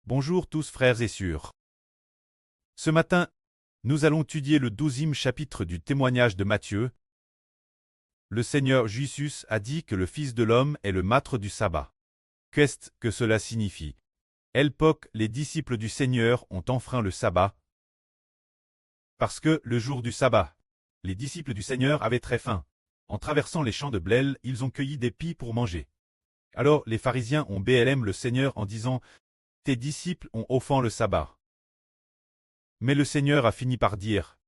Bonjour tous frères et sœurs. Ce matin, nous allons étudier le 12e chapitre du témoignage de Matthieu. Le Seigneur Jésus a dit que le Fils de l'homme est le maître du sabbat. Qu'est-ce que cela signifie? À l'époque, les disciples du Seigneur ont enfreint le sabbat. Parce que, le jour du sabbat, les disciples du Seigneur avaient très faim. En traversant les champs de blé, ils ont cueilli des pis pour manger. Alors les pharisiens ont blâmé le Seigneur en disant « Tes disciples ont offensé le sabbat ». Mais le Seigneur a fini par dire,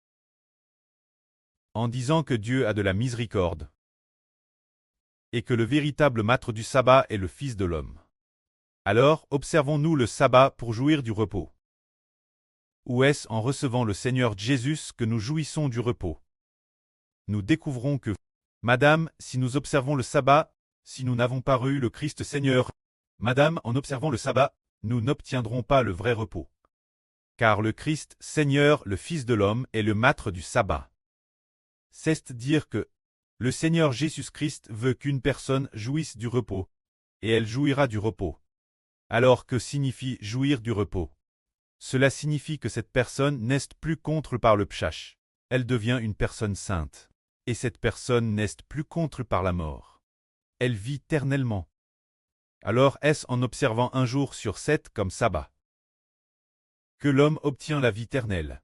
en disant que Dieu a de la miséricorde et que le véritable maître du sabbat est le Fils de l'homme. Alors, observons-nous le sabbat pour jouir du repos? Ou est-ce en recevant le Seigneur Jésus que nous jouissons du repos? Nous découvrons que, Madame, si nous observons le sabbat, si nous n'avons pas eu le Christ Seigneur, Madame, en observant le sabbat, nous n'obtiendrons pas le vrai repos. Car le Christ Seigneur, le Fils de l'homme, est le maître du sabbat. C'est-à-dire que le Seigneur Jésus-Christ veut qu'une personne jouisse du repos, et elle jouira du repos. Alors que signifie jouir du repos? Cela signifie que cette personne n'est plus contre par le pshach. Elle devient une personne sainte. Et cette personne n'est plus contre par la mort. Elle vit éternellement. Alors est-ce en observant un jour sur 7 comme sabbat que l'homme obtient la vie éternelle?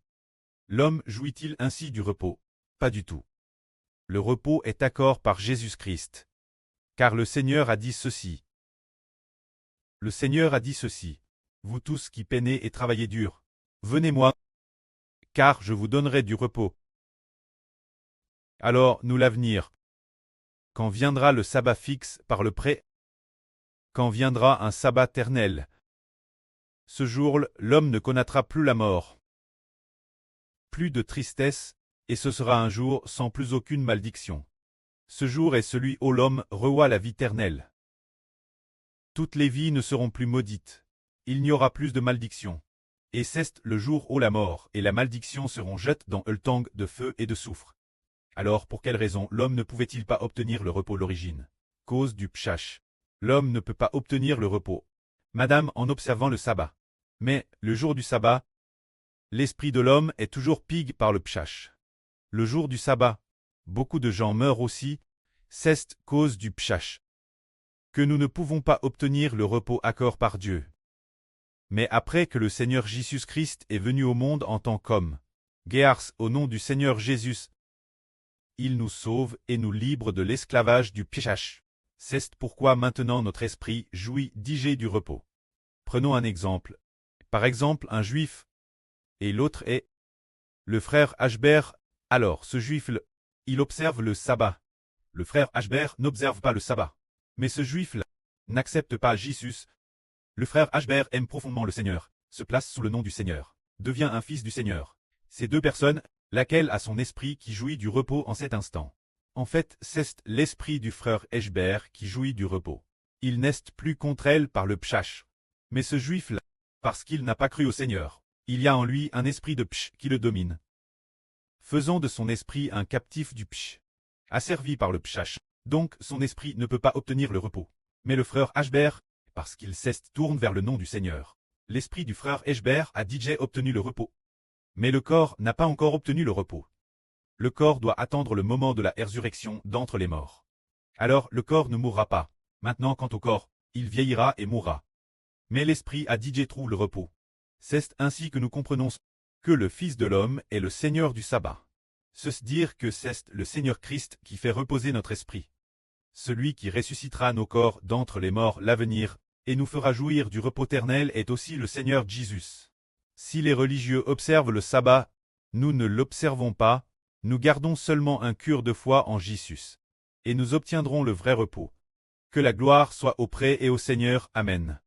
L'homme jouit-il ainsi du repos? Pas du tout. Le repos est accord par Jésus-Christ. Car le Seigneur a dit ceci. Le Seigneur a dit ceci. Vous tous qui peinez et travaillez dur, venez-moi, car je vous donnerai du repos. Alors, nous l'avenir. Quand viendra le sabbat fixe par le pré? Quand viendra un sabbat éternel? Ce jour-là, l'homme ne connaîtra plus la mort. Plus de tristesse, et ce sera un jour sans plus aucune malédiction. Ce jour est celui où l'homme revoit la vie éternelle. Toutes les vies ne seront plus maudites. Il n'y aura plus de malédiction. Et c'est le jour où la mort et la malédiction seront jetés dans le tank de feu et de soufre. Alors pour quelle raison l'homme ne pouvait-il pas obtenir le repos l'origine? Cause du pshach. L'homme ne peut pas obtenir le repos. Madame, en observant le sabbat. Mais, le jour du sabbat, l'esprit de l'homme est toujours pigue par le pshach. Le jour du sabbat, beaucoup de gens meurent aussi, c'est cause du pshach. Que nous ne pouvons pas obtenir le repos accord par Dieu. Mais après que le Seigneur Jésus-Christ est venu au monde en tant qu'homme, Géars au nom du Seigneur Jésus, il nous sauve et nous libre de l'esclavage du pshach. C'est pourquoi maintenant notre esprit jouit d'IG du repos. Prenons un exemple. Par exemple, un juif, et l'autre est le frère Ashber. Alors, ce juif-là, il observe le sabbat. Le frère Ashber n'observe pas le sabbat. Mais ce juif-là n'accepte pas Jésus. Le frère Ashber aime profondément le Seigneur, se place sous le nom du Seigneur, devient un fils du Seigneur. Ces deux personnes, laquelle a son esprit qui jouit du repos en cet instant. En fait, c'est l'esprit du frère Ashber qui jouit du repos. Il n'est plus contre elle par le pshach. Mais ce juif-là, parce qu'il n'a pas cru au Seigneur, il y a en lui un esprit de psh qui le domine. Faisons de son esprit un captif du psh, asservi par le pshach. Donc son esprit ne peut pas obtenir le repos. Mais le frère Ashber, parce qu'il tourne vers le nom du Seigneur. L'esprit du frère Ashber a déjà obtenu le repos. Mais le corps n'a pas encore obtenu le repos. Le corps doit attendre le moment de la résurrection d'entre les morts. Alors le corps ne mourra pas. Maintenant quant au corps, il vieillira et mourra. Mais l'esprit a déjà trouvé le repos. C'est ainsi que nous comprenons que le Fils de l'homme est le Seigneur du sabbat. C'est-à-dire que c'est le Seigneur Christ qui fait reposer notre esprit. Celui qui ressuscitera nos corps d'entre les morts l'avenir, et nous fera jouir du repos éternel est aussi le Seigneur Jésus. Si les religieux observent le sabbat, nous ne l'observons pas, nous gardons seulement un cœur de foi en Jésus. Et nous obtiendrons le vrai repos. Que la gloire soit auprès et au Seigneur. Amen.